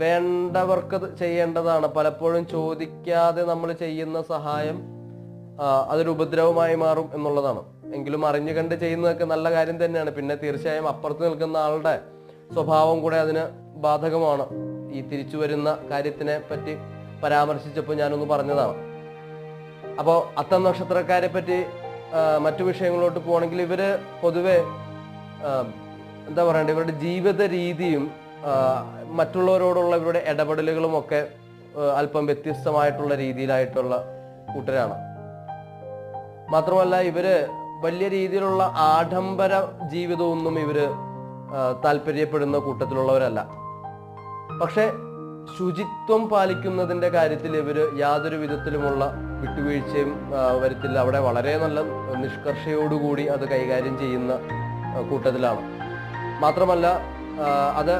വേണ്ടവർക്ക് ചെയ്യേണ്ടതാണ്. പലപ്പോഴും ചോദിക്കാതെ നമ്മൾ ചെയ്യുന്ന സഹായം അതൊരു ഉപദ്രവമായി മാറും എന്നുള്ളതാണ്. എങ്കിലും അറിഞ്ഞു കണ്ട് ചെയ്യുന്നതൊക്കെ നല്ല കാര്യം തന്നെയാണ്. പിന്നെ തീർച്ചയായും അപ്പുറത്ത് നിൽക്കുന്ന ആളുടെ സ്വഭാവം കൂടെ അതിന് ബാധകമാണ്. ഈ തിരിച്ചു വരുന്ന കാര്യത്തിനെ പറ്റി പരാമർശിച്ചപ്പോൾ ഞാനൊന്ന് പറഞ്ഞതാണ്. അപ്പോൾ അത്തം നക്ഷത്രക്കാരെ പറ്റി മറ്റു വിഷയങ്ങളോട്ട് പോകണമെങ്കിൽ ഇവര് പൊതുവെ എന്താ പറയണ്ടേ, ഇവരുടെ ജീവിത രീതിയും മറ്റുള്ളവരോടുള്ള ഇവരുടെ ഇടപെടലുകളും ഒക്കെ അല്പം വ്യത്യസ്തമായിട്ടുള്ള രീതിയിലായിട്ടുള്ള കൂട്ടരാണ്. മാത്രമല്ല ഇവര് വലിയ രീതിയിലുള്ള ആഡംബര ജീവിതമൊന്നും ഇവര് താല്പര്യപ്പെടുന്ന കൂട്ടത്തിലുള്ളവരല്ല. പക്ഷെ ശുചിത്വം പാലിക്കുന്നതിന്റെ കാര്യത്തിൽ ഇവര് യാതൊരു വിധത്തിലുമുള്ള വിട്ടുവീഴ്ചയും വരുത്തില്ല. അവിടെ വളരെ നല്ല നിഷ്കർഷയോടുകൂടി അത് കൈകാര്യം ചെയ്യുന്ന കൂട്ടത്തിലാണ്. മാത്രമല്ല അത്